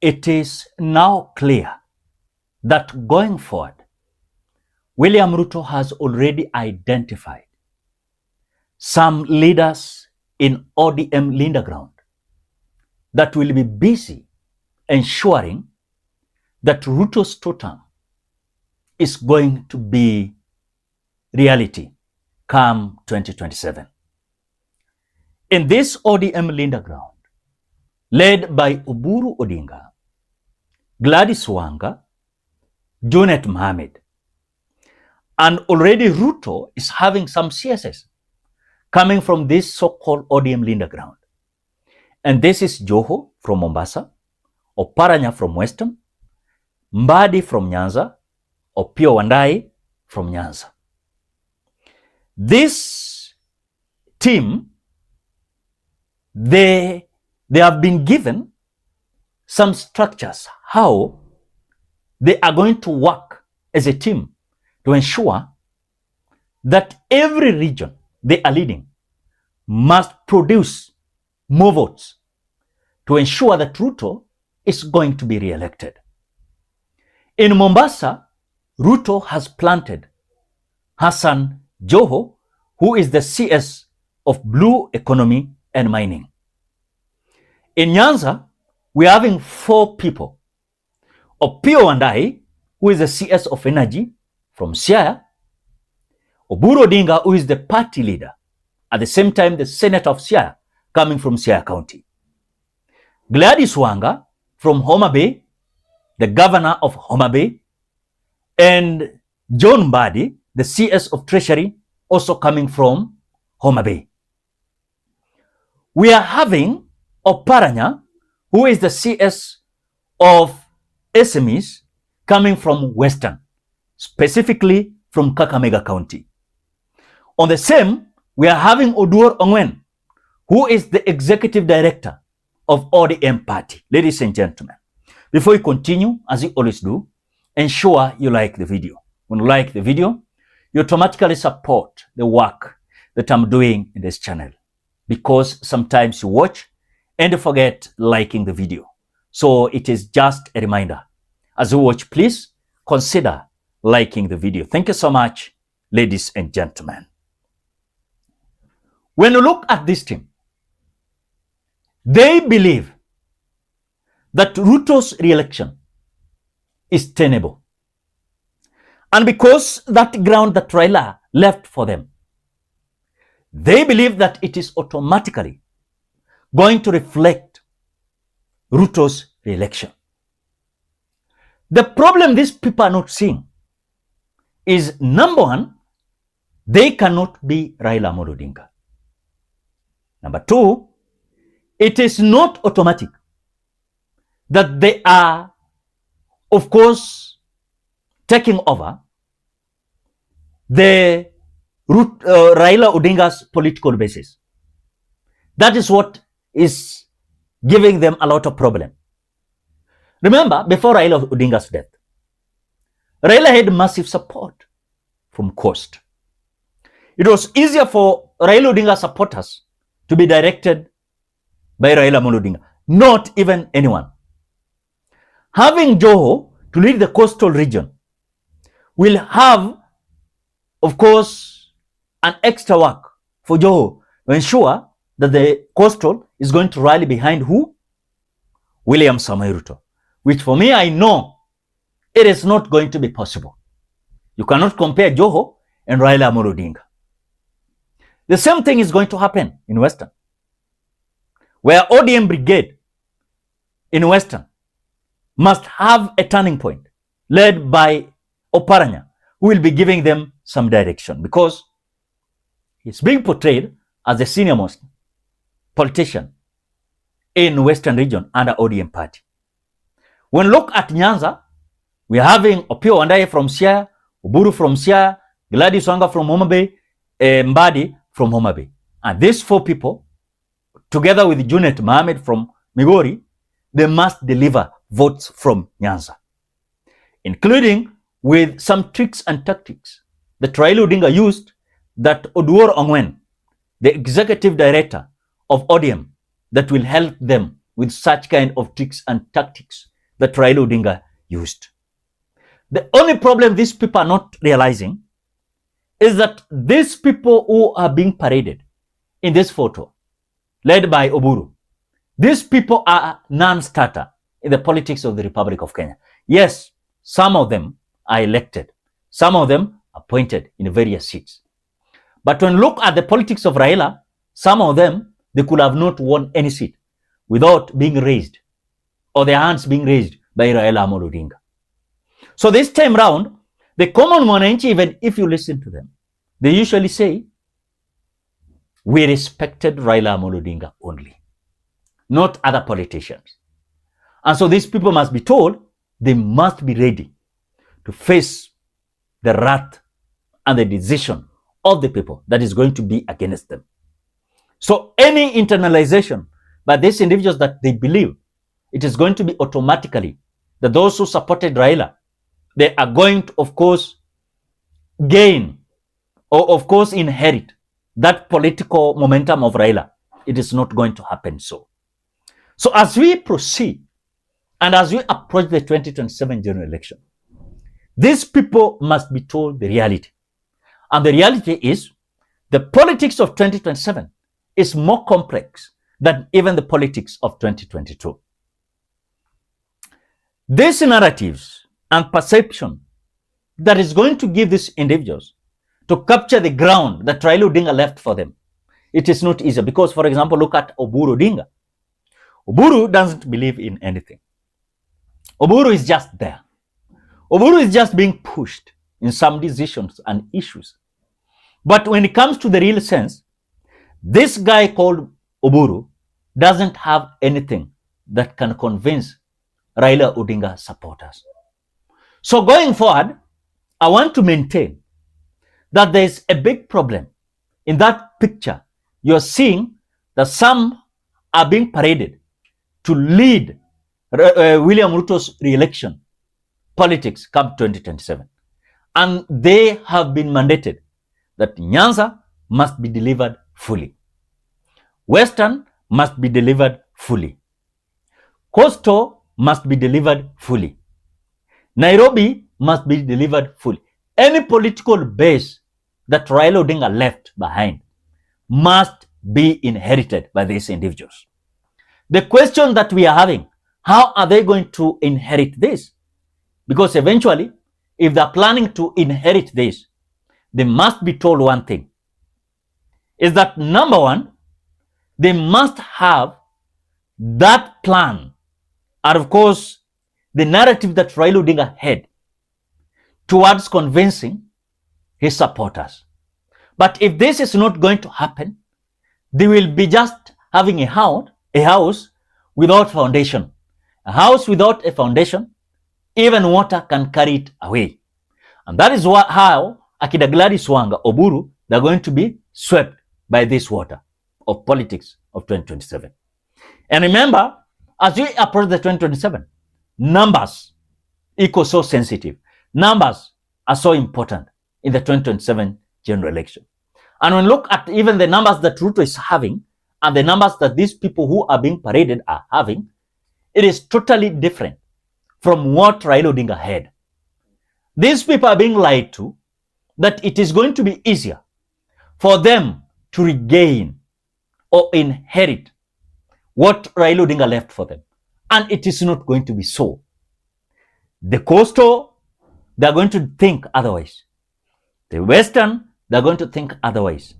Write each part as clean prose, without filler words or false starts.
it is now clear that going forward, William Ruto has already identified some leaders in ODM Linda ground that will be busy ensuring that Ruto's totem is going to be reality come 2027. In this ODM Linda ground, led by Oburu Odinga, Gladys Wanga, Junet Mohammed, and already Ruto is having some CSS coming from this so-called ODM Linda ground. And this is Joho from Mombasa, Oparanya from Western, Mbadi from Nyanza, Opiyo Wandayi from Nyanza. This team, they have been given some structures, how they are going to work as a team to ensure that every region they are leading must produce more votes to ensure that Ruto is going to be re-elected. In Mombasa, Ruto has planted Hassan Joho, who is the CS of Blue Economy and Mining. In Nyanza, we are having 4 people. Opiyo Wandayi, who is the CS of Energy from Siaya, Oburu Odinga, who is the party leader, at the same time the senator of Siaya, coming from Siaya County. Gladys Wanga from Homa Bay, the governor of Homa Bay, and John Mbadi, the CS of Treasury, also coming from Homa Bay. We are having Oparanya, who is the CS of SMEs, coming from Western, specifically from Kakamega County. On the same, we are having Oduor Ongwen, who is the executive director of ODM party. Ladies and gentlemen, before we continue, as you always do, ensure you like the video. When you like the video, you automatically support the work that I'm doing in this channel, because sometimes you watch and you forget liking the video. So it is just a reminder. As you watch, please consider liking the video. Thank you so much, ladies and gentlemen. When you look at this team, they believe that Ruto's re-election is tenable. And because that ground that Raila left for them, they believe that it is automatically going to reflect Ruto's re-election. The problem these people are not seeing is, number one, they cannot be Raila Amolo Odinga. Number two, it is not automatic that they are, of course, taking over the Raila Odinga's political basis. That is what is giving them a lot of problem. Remember, before Raila Odinga's death, Raila had massive support from Coast. It was easier for Raila Odinga supporters to be directed by Raila Amolo Odinga, not even anyone. Having Joho to lead the coastal region will have, of course, an extra work for Joho to ensure that the coastal is going to rally behind who? William Samoei Ruto. Which for me, I know it is not going to be possible. You cannot compare Joho and Raila Amolo Odinga. The same thing is going to happen in Western, where ODM brigade in Western must have a turning point led by Oparanya, who will be giving them some direction, because he's being portrayed as the senior most politician in Western region under ODM party. When look at Nyanza, we are having Opiyo Wandayi from Siaya, Oburu from Siaya, Gladys Wanga from Homa Bay, Mbadi from Homa Bay. And these 4 people, together with Junet Mohammed from Migori, they must deliver votes from Nyanza, including with some tricks and tactics that Raila Odinga used, that Oduor Ongwen, the executive director of ODM, that will help them with such kind of tricks and tactics that Raila Odinga used. The only problem these people are not realizing is that these people who are being paraded in this photo, led by Oburu, these people are non-starter in the politics of the Republic of Kenya. Yes, some of them are elected. Some of them appointed in various seats. But when you look at the politics of Raila, some of them, they could have not won any seat without being raised or their hands being raised by Raila Amolo Odinga. So this time round, the common mwananchi, even if you listen to them, they usually say, we respected Raila Amolo Odinga only, not other politicians. And so these people must be told they must be ready to face the wrath and the decision of the people that is going to be against them. So any internalization by these individuals that they believe it is going to be automatically that those who supported Raila, they are going to, of course, gain or, of course, inherit that political momentum of Raila. It is not going to happen so. So as we proceed and as we approach the 2027 general election, these people must be told the reality. And the reality is the politics of 2027 is more complex than even the politics of 2022. These narratives and perception that is going to give these individuals to capture the ground that Raila Odinga left for them, it is not easy. Because, for example, look at Oburu Odinga. Oburu doesn't believe in anything. Oburu is just there. Oburu is just being pushed in some decisions and issues. But when it comes to the real sense, this guy called Oburu doesn't have anything that can convince Raila Odinga supporters. So going forward, I want to maintain that there is a big problem in that picture. You're seeing that some are being paraded to lead William Ruto's re-election politics come 2027. And they have been mandated that Nyanza must be delivered fully. Western must be delivered fully. Coastal must be delivered fully. Nairobi must be delivered fully. Any political base that Raila Odinga left behind must be inherited by these individuals. The question that we are having, how are they going to inherit this? Because eventually, if they're planning to inherit this, they must be told one thing, is that number one, they must have that plan and of course the narrative that Raila Odinga had towards convincing his supporters. But if this is not going to happen, they will be just having a house without foundation. A house without a foundation, even water can carry it away. And that is how Akida Gladys Wanga, Oburu, they're going to be swept by this water of politics of 2027. And remember, as we approach the 2027, numbers equal so sensitive. Numbers are so important in the 2027 general election. And when you look at even the numbers that Ruto is having and the numbers that these people who are being paraded are having, it is totally different from what Raila Odinga had. These people are being lied to that it is going to be easier for them to regain or inherit what Raila Odinga left for them. And it is not going to be so. The coastal, they are going to think otherwise. The Western, they are going to think otherwise.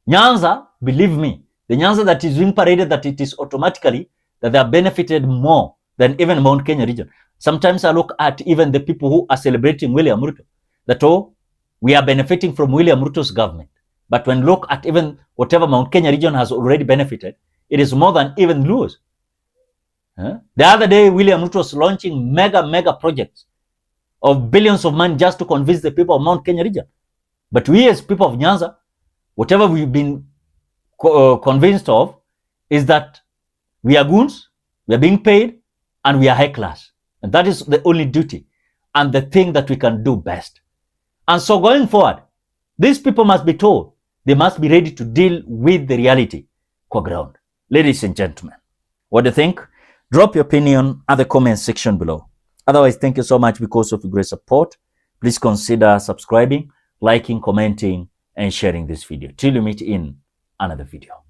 Nyanza, believe me, the Nyanza that is being paraded, that it is automatically that they are benefited more than even Mount Kenya region. Sometimes I look at even the people who are celebrating William Ruto, that, oh, we are benefiting from William Ruto's government. But when look at even whatever Mount Kenya region has already benefited, it is more than even Luos. The other day, William Ruto was launching mega projects of billions of money just to convince the people of Mount Kenya region. But we as people of Nyanza, whatever we've been convinced of is that we are goons, we are being paid, and we are high class. And that is the only duty and the thing that we can do best. And so going forward, these people must be told, they must be ready to deal with the reality core ground. Ladies and gentlemen, what do you think? Drop your opinion at the comment section below. Otherwise, thank you so much because of your great support. Please consider subscribing, liking, commenting, and sharing this video. Till you meet in another video.